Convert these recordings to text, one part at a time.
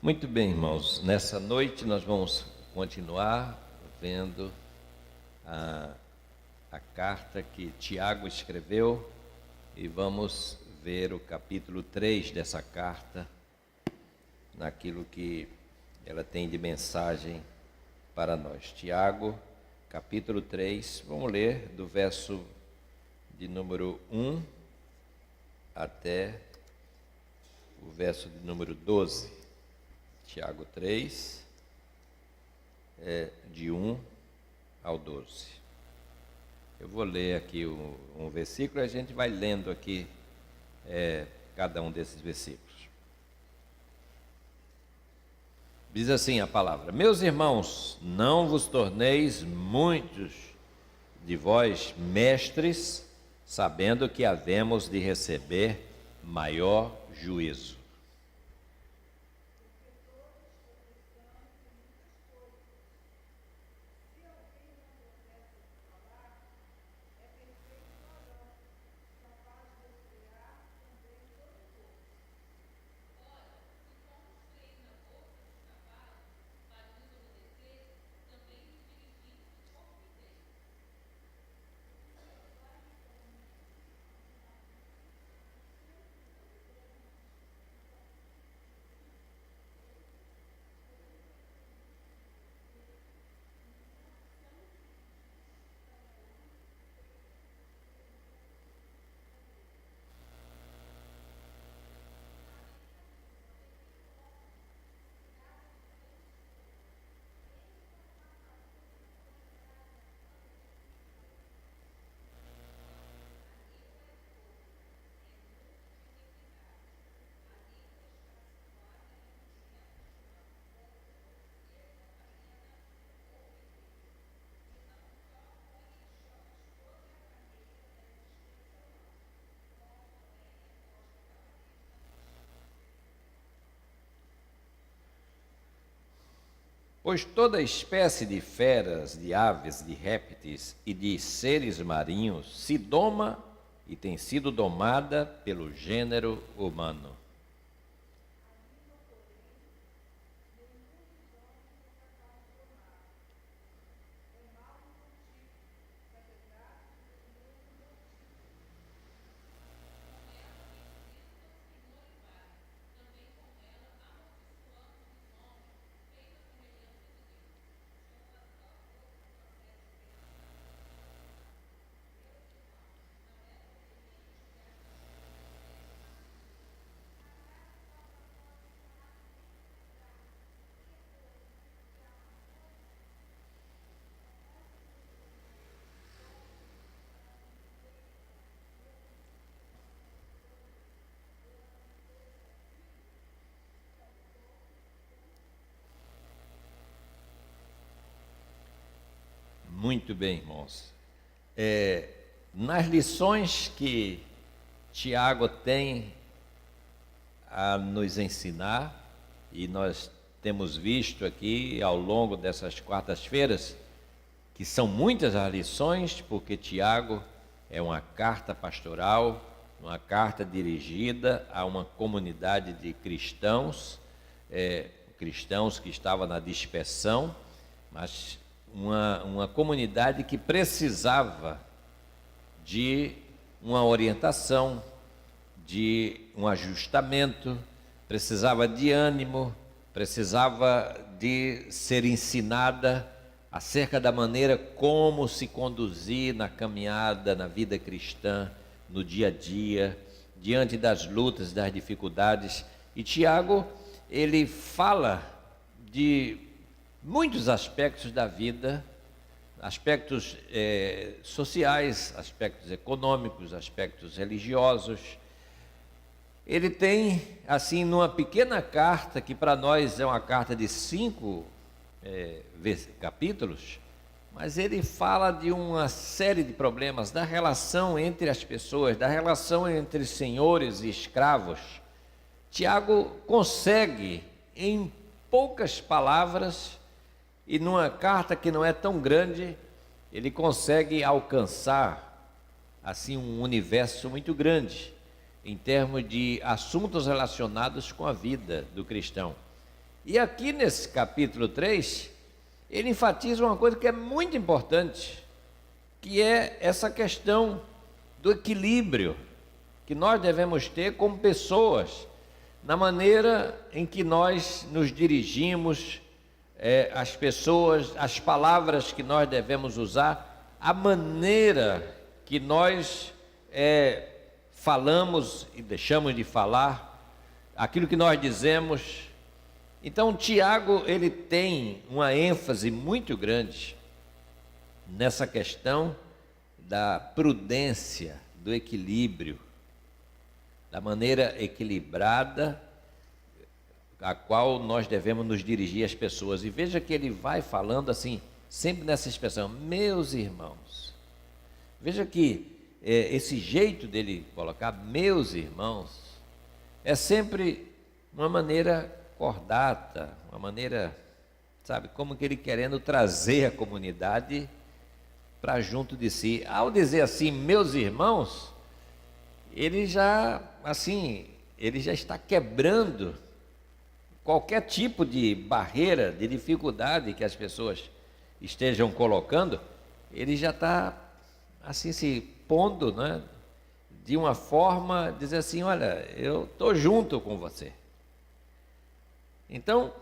Muito bem, irmãos. Nessa noite nós vamos continuar vendo a carta que Tiago escreveu e vamos ver o capítulo 3 dessa carta, naquilo que ela tem de mensagem para nós. Tiago, capítulo 3, vamos ler do verso de número 1 até o verso de número 12. Tiago 3, de 1 ao 12. Eu vou ler aqui um versículo e a gente vai lendo aqui cada um desses versículos. Diz assim a palavra: Meus irmãos, não vos torneis muitos de vós mestres, sabendo que havemos de receber maior juízo. Pois toda espécie de feras, de aves, de répteis e de seres marinhos se doma e tem sido domada pelo gênero humano. Muito bem, irmãos. Nas lições que Tiago tem a nos ensinar, e nós temos visto aqui ao longo dessas quartas-feiras, que são muitas as lições, porque Tiago é uma carta pastoral, uma carta dirigida a uma comunidade de cristãos, cristãos que estavam na dispersão, mas uma comunidade que precisava de uma orientação, de um ajustamento, precisava de ânimo, precisava de ser ensinada acerca da maneira como se conduzir na caminhada, na vida cristã, no dia a dia, diante das lutas, das dificuldades. E Tiago, ele fala de muitos aspectos da vida, aspectos sociais, aspectos econômicos, aspectos religiosos. Ele tem, assim, numa pequena carta, que para nós é uma carta de 5 capítulos, mas ele fala de uma série de problemas, da relação entre as pessoas, da relação entre senhores e escravos. Tiago consegue, em poucas palavras, e numa carta que não é tão grande, ele consegue alcançar assim um universo muito grande em termos de assuntos relacionados com a vida do cristão. E aqui nesse capítulo 3, ele enfatiza uma coisa que é muito importante, que é essa questão do equilíbrio que nós devemos ter como pessoas, na maneira em que nós nos dirigimos às pessoas, as palavras que nós devemos usar, a maneira que nós falamos e deixamos de falar, aquilo que nós dizemos. Então, Tiago, ele tem uma ênfase muito grande nessa questão da prudência, do equilíbrio, da maneira equilibrada a qual nós devemos nos dirigir às pessoas. E veja que ele vai falando assim, sempre nessa expressão, meus irmãos. Veja que esse jeito dele colocar, meus irmãos, é sempre uma maneira cordata, uma maneira, sabe, como que ele querendo trazer a comunidade para junto de si. Ao dizer assim, meus irmãos, ele já está quebrando qualquer tipo de barreira, de dificuldade que as pessoas estejam colocando. Ele já está assim se pondo, né, de uma forma, dizer assim, olha, eu estou junto com você. Então,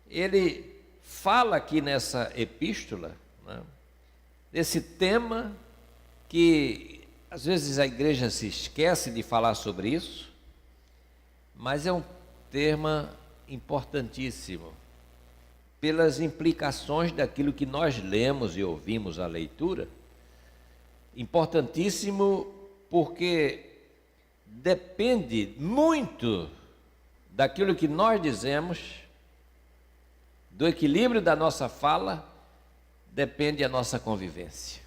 ele fala aqui nessa epístola, né, desse tema que às vezes a igreja se esquece de falar sobre isso, mas é um tema importantíssimo, pelas implicações daquilo que nós lemos e ouvimos a leitura, importantíssimo porque depende muito daquilo que nós dizemos, do equilíbrio da nossa fala, depende a nossa convivência,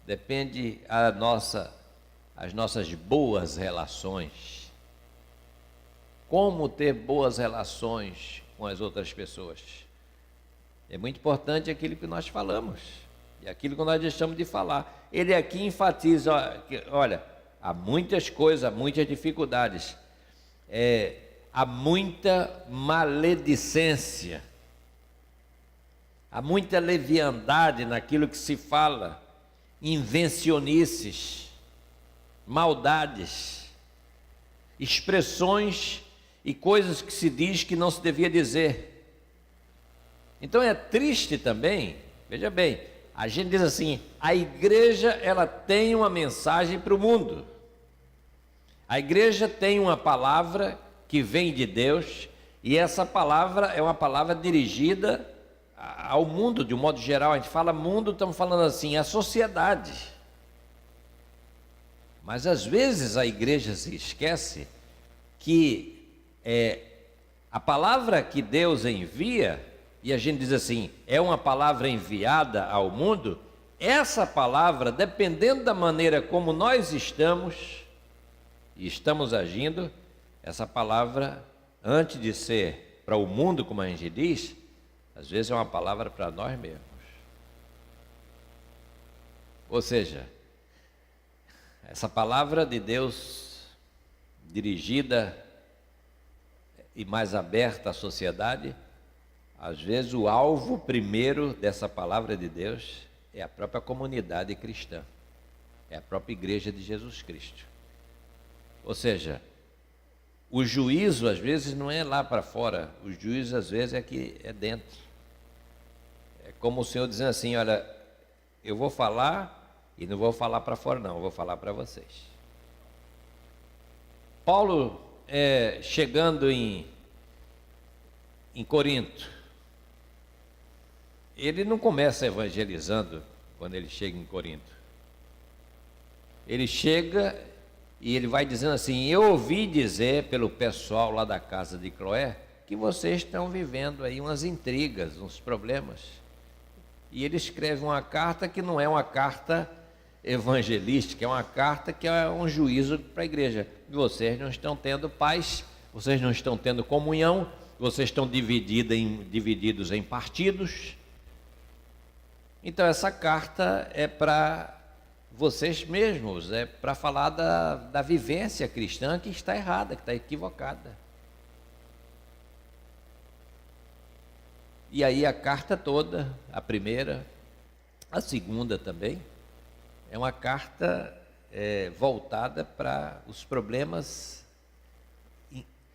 depende as nossas boas relações. Como ter boas relações com as outras pessoas. É muito importante aquilo que nós falamos e aquilo que nós deixamos de falar. Ele aqui enfatiza, olha, há muitas coisas, há muitas dificuldades, há muita maledicência, há muita leviandade naquilo que se fala, invencionices, maldades, expressões e coisas que se diz que não se devia dizer. Então é triste também, veja bem, a gente diz assim, a igreja ela tem uma mensagem para o mundo. A igreja tem uma palavra que vem de Deus, e essa palavra é uma palavra dirigida ao mundo, de um modo geral. A gente fala mundo, estamos falando assim, a sociedade. Mas às vezes a igreja se esquece que a palavra que Deus envia, e a gente diz assim, é uma palavra enviada ao mundo, essa palavra, dependendo da maneira como nós estamos e estamos agindo, essa palavra, antes de ser para o mundo, como a gente diz, às vezes é uma palavra para nós mesmos. Ou seja, essa palavra de Deus dirigida e mais aberta à sociedade, às vezes o alvo primeiro dessa palavra de Deus é a própria comunidade cristã, é a própria igreja de Jesus Cristo. Ou seja, o juízo às vezes não é lá para fora, o juízo às vezes é aqui, é dentro. É como o Senhor dizendo assim, olha, eu vou falar e não vou falar para fora não, eu vou falar para vocês. Paulo, chegando em Corinto, ele não começa evangelizando quando ele chega em Corinto. Ele chega e ele vai dizendo assim, eu ouvi dizer pelo pessoal lá da casa de Cloé que vocês estão vivendo aí umas intrigas, uns problemas. E ele escreve uma carta que não é uma carta evangelística, é uma carta que é um juízo para a igreja. Vocês não estão tendo paz, vocês não estão tendo comunhão, vocês estão divididos em partidos. Então essa carta é para vocês mesmos, é para falar da vivência cristã que está errada, que está equivocada. E aí a carta toda, a primeira, a segunda também, é uma carta voltada para os problemas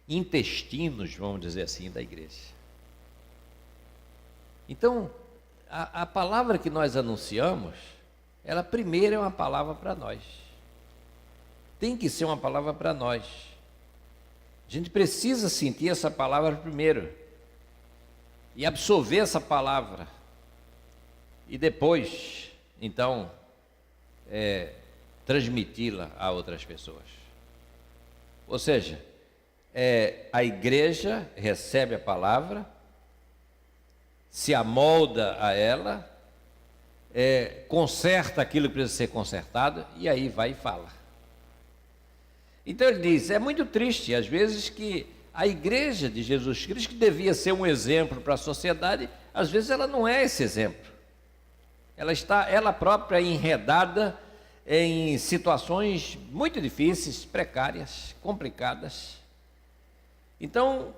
intestinos, vamos dizer assim, da igreja. Então, a palavra que nós anunciamos, ela primeiro é uma palavra para nós. Tem que ser uma palavra para nós. A gente precisa sentir essa palavra primeiro e absorver essa palavra. E depois, então, transmiti-la a outras pessoas. Ou seja, a igreja recebe a palavra, se amolda a ela, conserta aquilo que precisa ser consertado, e aí vai e fala. Então ele diz, é muito triste às vezes que a igreja de Jesus Cristo, que devia ser um exemplo para a sociedade, às vezes ela não é esse exemplo. Ela está, ela própria, enredada em situações muito difíceis, precárias, complicadas. Então,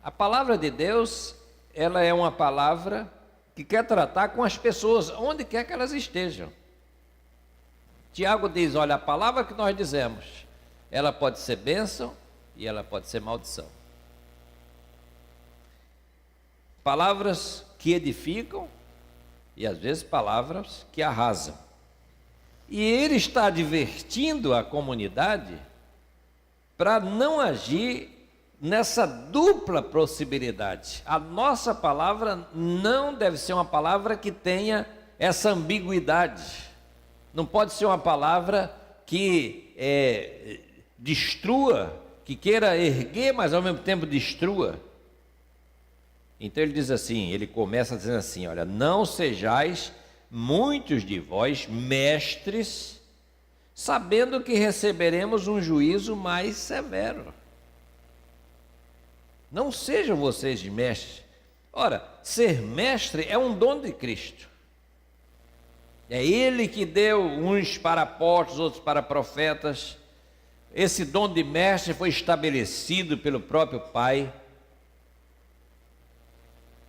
a palavra de Deus, ela é uma palavra que quer tratar com as pessoas, onde quer que elas estejam. Tiago diz, olha, a palavra que nós dizemos, ela pode ser bênção e ela pode ser maldição. Palavras que edificam e às vezes palavras que arrasam. E ele está advertindo a comunidade para não agir nessa dupla possibilidade. A nossa palavra não deve ser uma palavra que tenha essa ambiguidade. Não pode ser uma palavra que destrua, que queira erguer, mas ao mesmo tempo destrua. Então ele diz assim, ele começa dizendo assim, olha, não sejais muitos de vós mestres, sabendo que receberemos um juízo mais severo. Não sejam vocês mestres. Ora, ser mestre é um dom de Cristo. É Ele que deu uns para apóstolos, outros para profetas. Esse dom de mestre foi estabelecido pelo próprio Pai.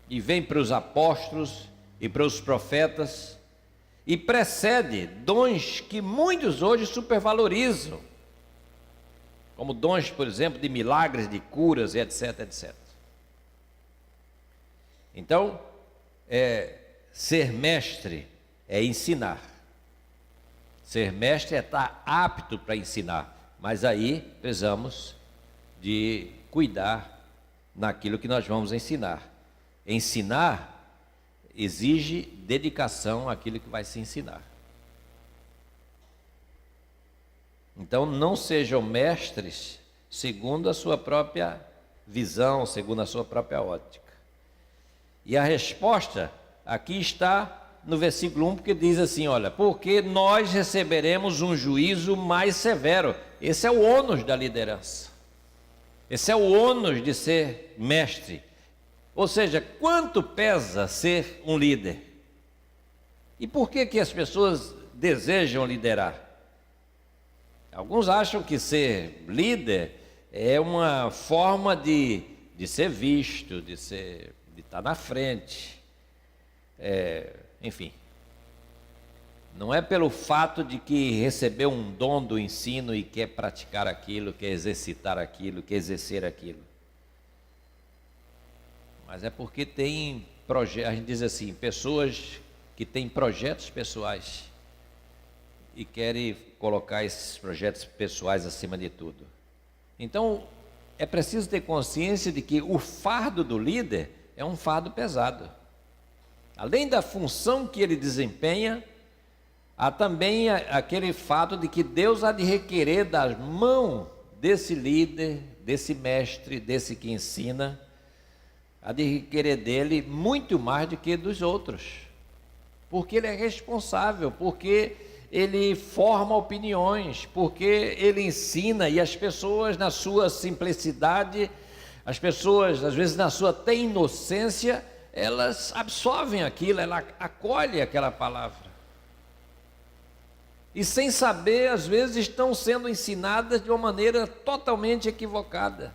E vem para os apóstolos e para os profetas. E precede dons que muitos hoje supervalorizam. Como dons, por exemplo, de milagres, de curas, etc, etc. Então, ser mestre é ensinar. Ser mestre é estar apto para ensinar. Mas aí precisamos de cuidar naquilo que nós vamos ensinar. Ensinar exige dedicação àquilo que vai se ensinar. Então não sejam mestres segundo a sua própria visão, segundo a sua própria ótica. E a resposta aqui está no versículo 1, porque diz assim, olha, porque nós receberemos um juízo mais severo. Esse é o ônus da liderança. Esse é o ônus de ser mestre. Ou seja, quanto pesa ser um líder? E por que as pessoas desejam liderar? Alguns acham que ser líder é uma forma de ser visto, de estar na frente. Enfim, não é pelo fato de que recebeu um dom do ensino e quer praticar aquilo, quer exercitar aquilo, quer exercer aquilo. Mas é porque tem projetos, a gente diz assim, pessoas que têm projetos pessoais e querem colocar esses projetos pessoais acima de tudo. Então, é preciso ter consciência de que o fardo do líder é um fardo pesado. Além da função que ele desempenha, há também aquele fato de que Deus há de requerer das mãos desse líder, desse mestre, desse que ensina, há de requerer dele muito mais do que dos outros, porque ele é responsável, porque ele forma opiniões, porque ele ensina, e as pessoas na sua simplicidade, as pessoas às vezes na sua até inocência, elas absorvem aquilo, ela acolhe aquela palavra. E sem saber, às vezes estão sendo ensinadas de uma maneira totalmente equivocada.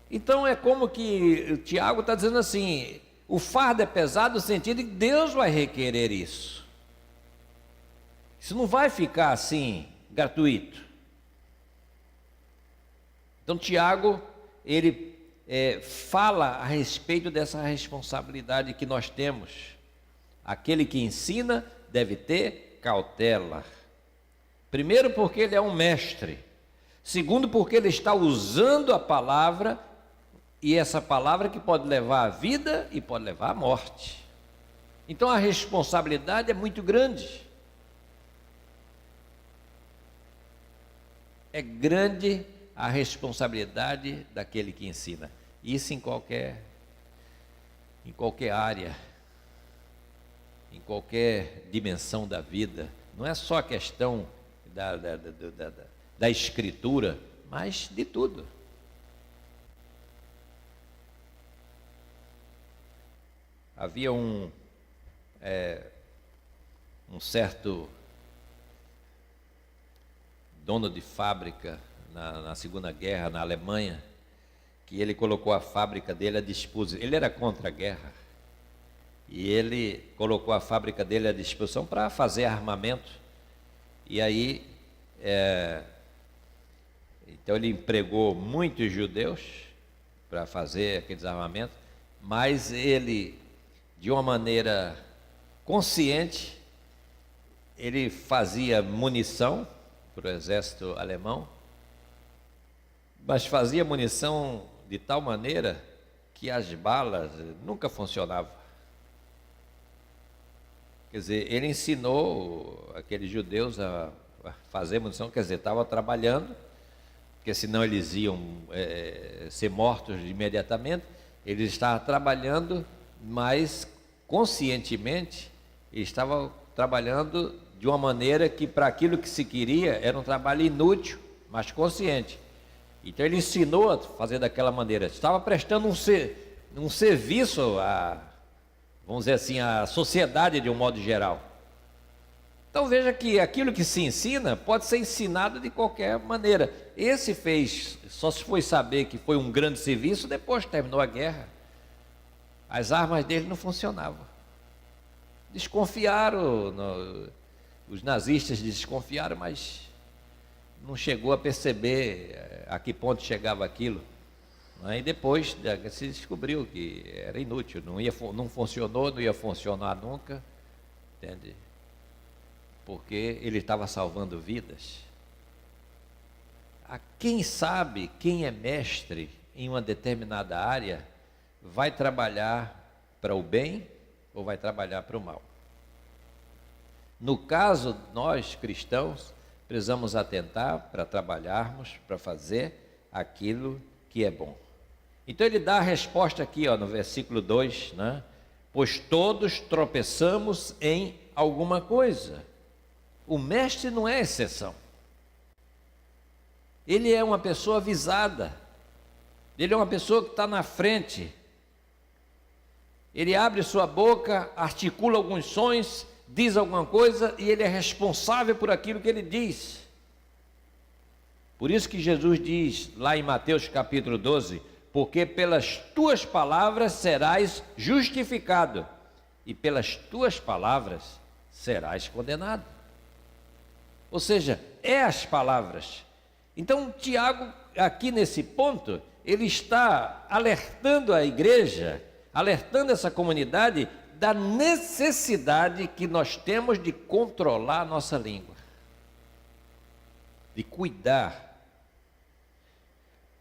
Então é como que o Tiago está dizendo assim: o fardo é pesado no sentido de que Deus vai requerer isso. Isso não vai ficar assim, gratuito. Então Tiago, ele fala a respeito dessa responsabilidade que nós temos. Aquele que ensina deve ter cautela. Primeiro, porque ele é um mestre. Segundo, porque ele está usando a palavra, e essa palavra que pode levar à vida e pode levar à morte. Então a responsabilidade é muito grande. É grande a responsabilidade daquele que ensina. Isso em qualquer área, em qualquer dimensão da vida. Não é só a questão da escritura, mas de tudo. Havia um certo dono de fábrica na Segunda Guerra, na Alemanha, que ele colocou a fábrica dele à disposição. Ele era contra a guerra, e ele colocou a fábrica dele à disposição para fazer armamento. E aí, então ele empregou muitos judeus para fazer aqueles armamentos, mas ele, de uma maneira consciente, ele fazia munição para o exército alemão, mas fazia munição de tal maneira que as balas nunca funcionavam. Quer dizer, ele ensinou aqueles judeus a fazer munição, quer dizer, estava trabalhando, porque senão eles iam ser mortos imediatamente. Ele estava trabalhando, mas conscientemente ele estava trabalhando de uma maneira que, para aquilo que se queria, era um trabalho inútil, mas consciente. Então ele ensinou a fazer daquela maneira. Estava prestando um serviço vamos dizer assim, à sociedade de um modo geral. Então veja que aquilo que se ensina pode ser ensinado de qualquer maneira. Esse só se foi saber que foi um grande serviço depois que terminou a guerra. As armas dele não funcionavam. Desconfiaram, os nazistas desconfiaram, mas não chegou a perceber a que ponto chegava aquilo. Aí depois se descobriu que era inútil, não funcionou, não ia funcionar nunca, entende? Porque ele estava salvando vidas. Quem sabe, quem é mestre em uma determinada área, vai trabalhar para o bem ou vai trabalhar para o mal. No caso, nós cristãos precisamos atentar para trabalharmos, para fazer aquilo que é bom. Então ele dá a resposta aqui, no versículo 2, né? Pois todos tropeçamos em alguma coisa. O mestre não é exceção. Ele é uma pessoa avisada. Ele é uma pessoa que está na frente. Ele abre sua boca, articula alguns sons, diz alguma coisa e ele é responsável por aquilo que ele diz. Por isso que Jesus diz lá em Mateus capítulo 12: porque pelas tuas palavras serás justificado e pelas tuas palavras serás condenado. Ou seja, as palavras. Então Tiago, aqui nesse ponto, ele está alertando a igreja, alertando essa comunidade da necessidade que nós temos de controlar a nossa língua, de cuidar.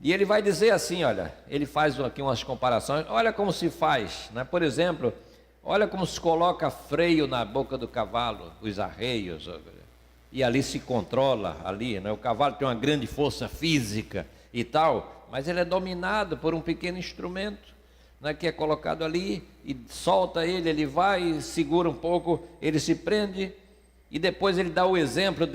E ele vai dizer assim, olha, ele faz aqui umas comparações, olha como se faz, né? Por exemplo, olha como se coloca freio na boca do cavalo, os arreios, e ali se controla, né? O cavalo tem uma grande força física e tal, mas ele é dominado por um pequeno instrumento, né, que é colocado ali, e solta ele vai, segura um pouco, ele se prende, e depois ele dá o exemplo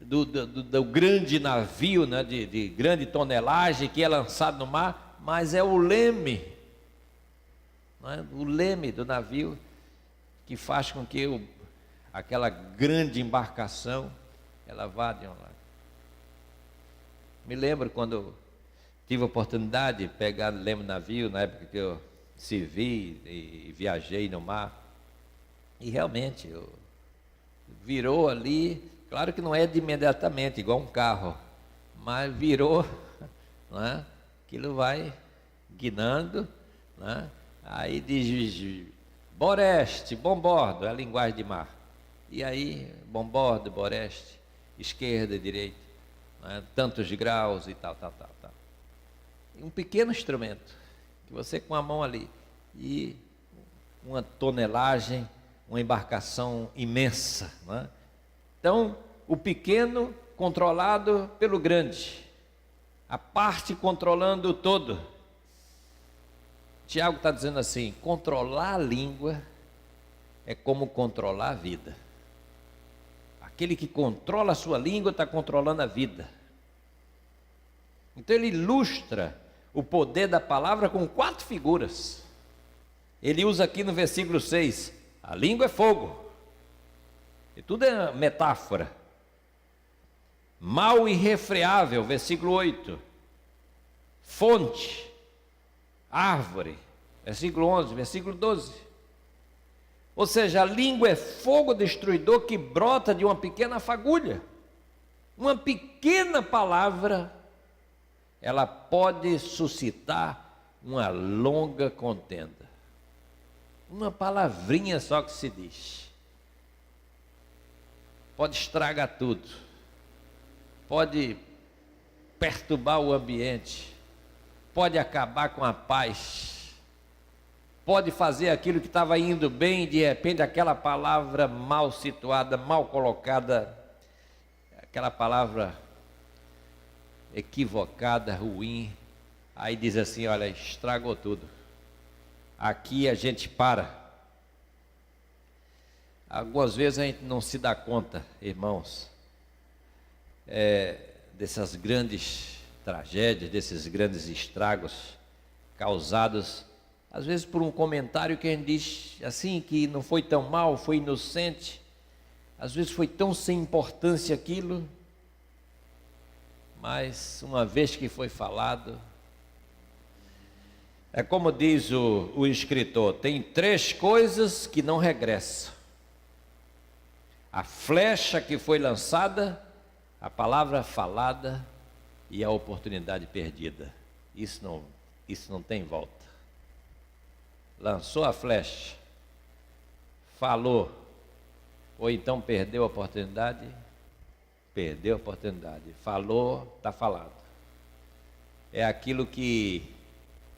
do grande navio, né, de grande tonelagem que é lançado no mar, mas é o leme, né, o leme do navio que faz com que aquela grande embarcação ela vá de um lado. Me lembro quando Tive a oportunidade de pegar, lembro, navio, na época que eu servi e viajei no mar. E realmente, virou ali, claro que não é de imediatamente, igual um carro, mas virou, não é? Aquilo vai guinando, né? Aí diz, boreste, bombordo, é a linguagem de mar. E aí, bombordo, boreste, esquerda, direita, né? Tantos graus e tal. Um pequeno instrumento, que você com a mão ali, e uma tonelagem, uma embarcação imensa, né? Então, o pequeno controlado pelo grande, a parte controlando o todo. Tiago está dizendo assim: controlar a língua é como controlar a vida. Aquele que controla a sua língua está controlando a vida. Então ele ilustra o poder da palavra com 4 figuras. Ele usa aqui no versículo 6, a língua é fogo. E tudo é metáfora. Mal irrefreável, versículo 8. Fonte, árvore, versículo 11, versículo 12. Ou seja, a língua é fogo destruidor que brota de uma pequena fagulha. Uma pequena palavra, ela pode suscitar uma longa contenda. Uma palavrinha só que se diz pode estragar tudo, pode perturbar o ambiente, pode acabar com a paz, pode fazer aquilo que estava indo bem e de repente aquela palavra mal situada, mal colocada, aquela palavra equivocada, ruim, aí diz assim, olha, estragou tudo. Aqui a gente para. Algumas vezes a gente não se dá conta, irmãos, dessas grandes tragédias, desses grandes estragos causados, às vezes por um comentário que a gente diz assim, que não foi tão mal, foi inocente, às vezes foi tão sem importância aquilo, mas uma vez que foi falado, é como diz o escritor, tem 3 coisas que não regressam: a flecha que foi lançada, a palavra falada e a oportunidade perdida. Isso não tem volta. Lançou a flecha, falou, ou então perdeu a oportunidade, falou, está falado. É aquilo que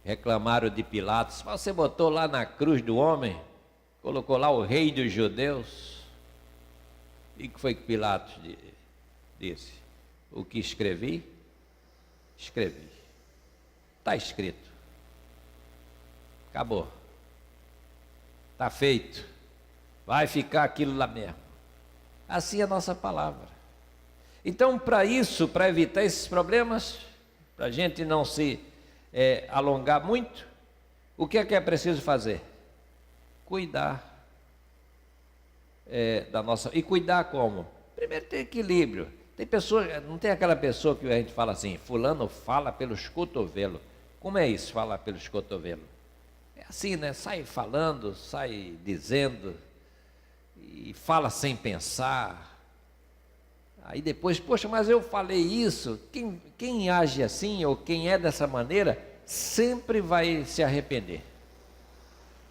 reclamaram de Pilatos: você botou lá na cruz do homem, colocou lá o rei dos judeus. E o que foi que Pilatos disse? O que escrevi, está escrito, acabou, está feito, vai ficar aquilo lá mesmo. Assim é a nossa palavra. Então, para isso, para evitar esses problemas, para a gente não se alongar muito, o que é preciso fazer? Cuidar da nossa... E cuidar como? Primeiro, ter equilíbrio. Tem pessoas, não tem aquela pessoa que a gente fala assim, fulano fala pelos cotovelos. Como é isso, falar pelos cotovelos? É assim, né? Sai falando, sai dizendo, e fala sem pensar. Aí depois, poxa, mas eu falei isso. Quem age assim, ou quem é dessa maneira, sempre vai se arrepender.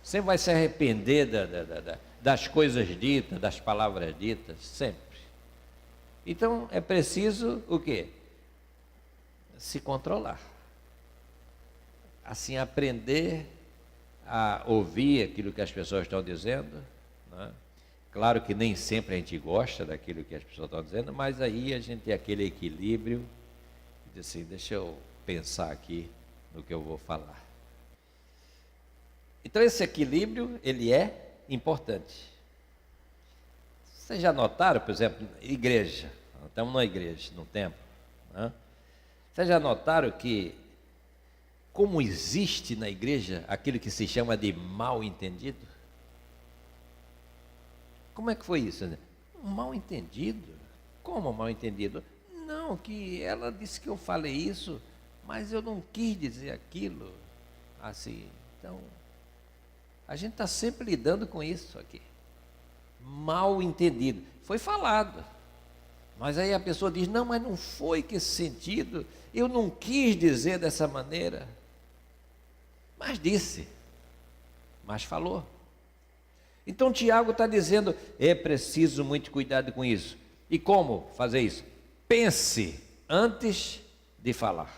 Sempre vai se arrepender das coisas ditas, das palavras ditas, sempre. Então é preciso o quê? Se controlar. Assim, aprender a ouvir aquilo que as pessoas estão dizendo, né? Claro que nem sempre a gente gosta daquilo que as pessoas estão dizendo, mas aí a gente tem aquele equilíbrio, de assim, deixa eu pensar aqui no que eu vou falar. Então esse equilíbrio, ele é importante. Vocês já notaram, por exemplo, igreja, estamos numa igreja, num templo, né? Vocês já notaram que, como existe na igreja aquilo que se chama de mal entendido? Como é que foi isso, né? Um mal entendido? Como mal entendido? Não, que ela disse que eu falei isso, mas eu não quis dizer aquilo assim. Então, a gente está sempre lidando com isso aqui. Mal entendido. Foi falado. Mas aí a pessoa diz, não, mas não foi que esse sentido, eu não quis dizer dessa maneira. Mas disse, mas falou. Então Tiago está dizendo, é preciso muito cuidado com isso. E como fazer isso? Pense antes de falar.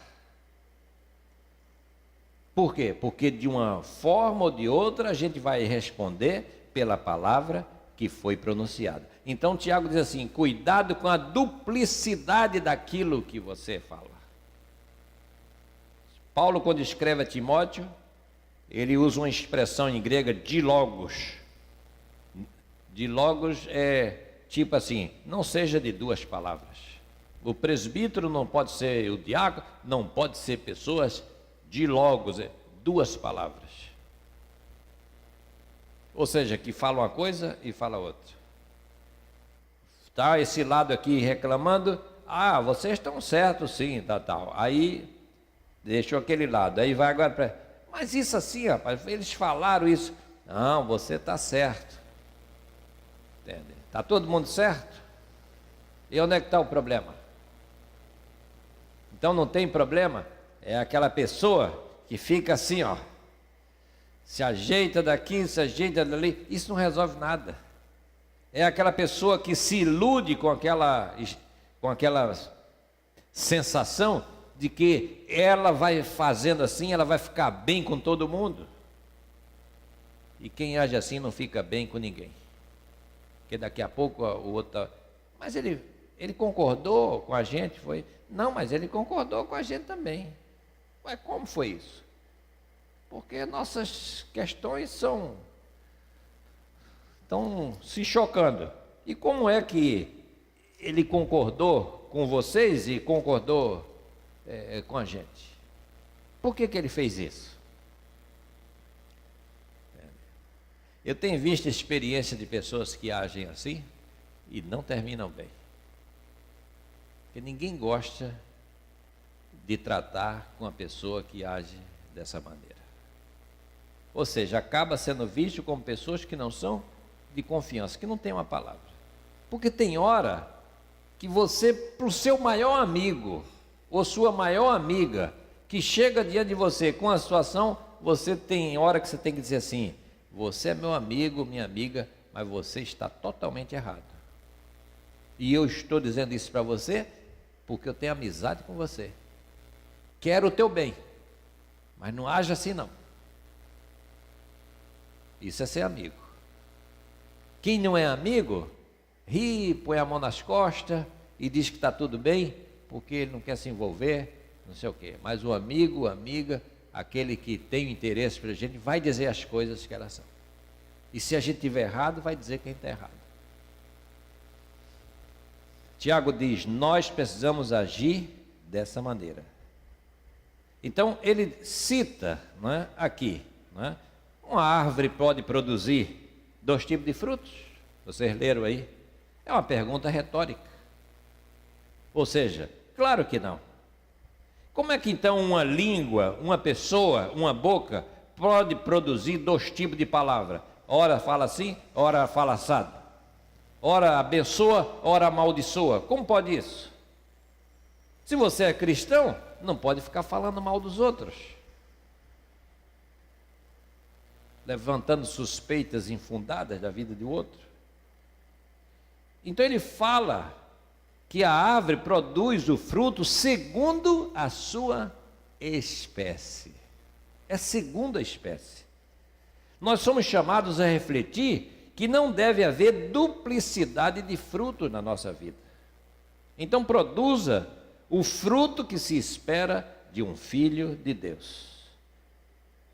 Por quê? Porque de uma forma ou de outra a gente vai responder pela palavra que foi pronunciada. Então Tiago diz assim, cuidado com a duplicidade daquilo que você fala. Paulo, quando escreve a Timóteo, ele usa uma expressão em grega, dilogos. Dilogos é tipo assim, não seja de duas palavras. O presbítero não pode ser, o diácono não pode ser pessoas dilogos, é duas palavras. Ou seja, que fala uma coisa e fala outra. Está esse lado aqui reclamando, vocês estão certos sim, tal. Aí, deixou aquele lado, aí vai agora para... Mas isso assim, rapaz, eles falaram isso. Não, você está certo. Entende? Está todo mundo certo? E onde é que está o problema? Então não tem problema, é aquela pessoa que fica assim, se ajeita daqui, se ajeita dali, isso não resolve nada. É aquela pessoa que se ilude com aquela sensação de que ela vai fazendo assim, ela vai ficar bem com todo mundo. E quem age assim não fica bem com ninguém. Porque daqui a pouco o outro... Mas ele concordou com a gente, foi? Não, mas ele concordou com a gente também. Mas como foi isso? Porque nossas questões estão se chocando. E como é que ele concordou com vocês e concordou com a gente? Por que ele fez isso? Eu tenho visto a experiência de pessoas que agem assim e não terminam bem. Porque ninguém gosta de tratar com a pessoa que age dessa maneira. Ou seja, acaba sendo visto como pessoas que não são de confiança, que não tem uma palavra. Porque tem hora que você, para o seu maior amigo ou sua maior amiga, que chega diante de você com a situação, você tem hora que você tem que dizer assim, você é meu amigo, minha amiga, mas você está totalmente errado. E eu estou dizendo isso para você porque eu tenho amizade com você. Quero o teu bem, mas não haja assim não. Isso é ser amigo. Quem não é amigo, ri, põe a mão nas costas e diz que está tudo bem, porque ele não quer se envolver, não sei o quê. Mas o amigo, amiga, aquele que tem interesse para a gente, vai dizer as coisas que elas são. E se a gente estiver errado, vai dizer quem está errado. Tiago diz, nós precisamos agir dessa maneira. Então ele cita, não é, aqui, não é, uma árvore pode produzir 2 tipos de frutos? Vocês leram aí? É uma pergunta retórica. Ou seja, claro que não. Como é que então uma língua, uma pessoa, uma boca pode produzir 2 tipos de palavra? Ora fala assim, ora fala assado. Ora abençoa, ora amaldiçoa. Como pode isso? Se você é cristão, não pode ficar falando mal dos outros, levantando suspeitas infundadas da vida do outro. Então ele fala que a árvore produz o fruto segundo a sua espécie. É segundo a espécie. Nós somos chamados a refletir que não deve haver duplicidade de fruto na nossa vida. Então produza o fruto que se espera de um filho de Deus.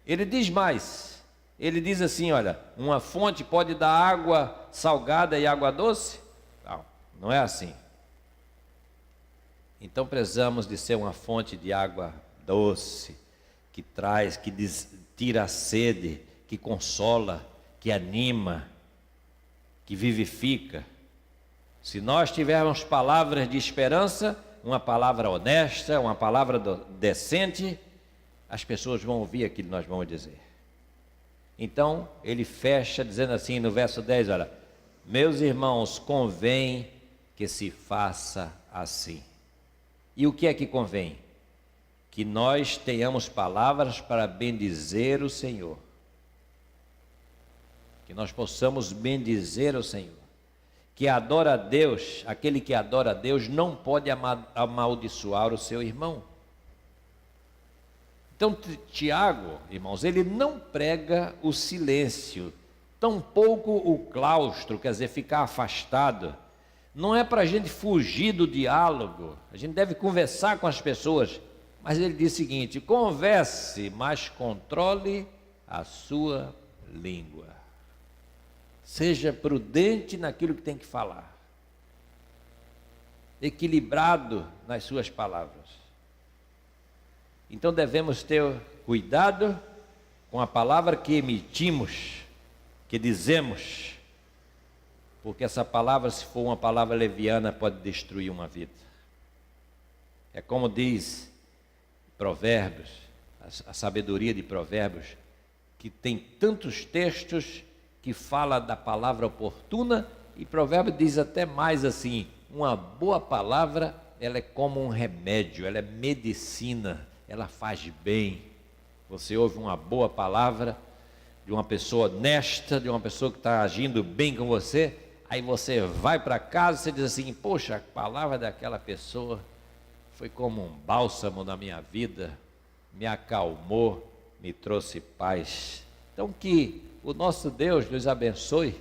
Ele diz mais, ele diz assim, olha, uma fonte pode dar água salgada e água doce? Não, não é assim. Então precisamos de ser uma fonte de água doce, que traz, que tira a sede, que consola, que anima, que vivifica. Se nós tivermos palavras de esperança, uma palavra honesta, uma palavra decente, as pessoas vão ouvir aquilo que nós vamos dizer. Então, ele fecha dizendo assim no verso 10, olha, meus irmãos, convém que se faça assim. E o que é que convém? Que nós tenhamos palavras para bendizer o Senhor. Que nós possamos bendizer o Senhor. Que adora a Deus, aquele que adora a Deus não pode amaldiçoar o seu irmão. Então, Tiago, irmãos, ele não prega o silêncio, tampouco o claustro, quer dizer, ficar afastado. Não é para a gente fugir do diálogo, a gente deve conversar com as pessoas, mas ele diz o seguinte: converse, mas controle a sua língua. Seja prudente naquilo que tem que falar, equilibrado nas suas palavras. Então devemos ter cuidado com a palavra que emitimos, que dizemos, porque essa palavra, se for uma palavra leviana, pode destruir uma vida. É como diz Provérbios, a sabedoria de Provérbios, que tem tantos textos que fala da palavra oportuna, e Provérbios diz até mais assim: uma boa palavra, ela é como um remédio, ela é medicina, ela faz bem. Você ouve uma boa palavra de uma pessoa honesta, de uma pessoa que está agindo bem com você, aí você vai para casa e você diz assim: poxa, a palavra daquela pessoa foi como um bálsamo na minha vida, me acalmou, me trouxe paz. Então que o nosso Deus nos abençoe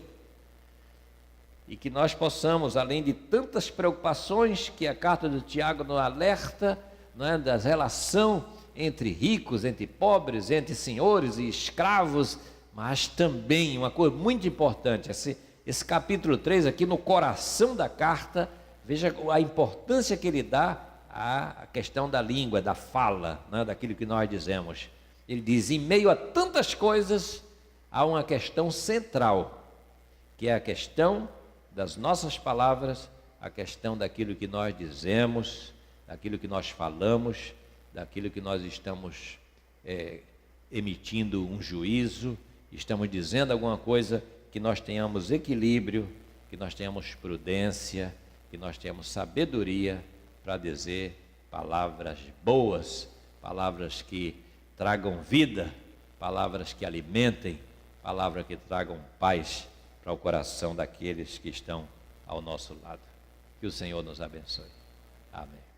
e que nós possamos, além de tantas preocupações que a carta de Tiago nos alerta, não é, da relação entre ricos, entre pobres, entre senhores e escravos, mas também uma coisa muito importante, esse capítulo 3 aqui no coração da carta, veja a importância que ele dá à questão da língua, da fala, né, daquilo que nós dizemos. Ele diz: em meio a tantas coisas, há uma questão central, que é a questão das nossas palavras, a questão daquilo que nós dizemos, daquilo que nós falamos, daquilo que nós estamos emitindo um juízo, estamos dizendo alguma coisa, que nós tenhamos equilíbrio, que nós tenhamos prudência, que nós tenhamos sabedoria para dizer palavras boas, palavras que tragam vida, palavras que alimentem, palavras que tragam paz para o coração daqueles que estão ao nosso lado. Que o Senhor nos abençoe. Amém.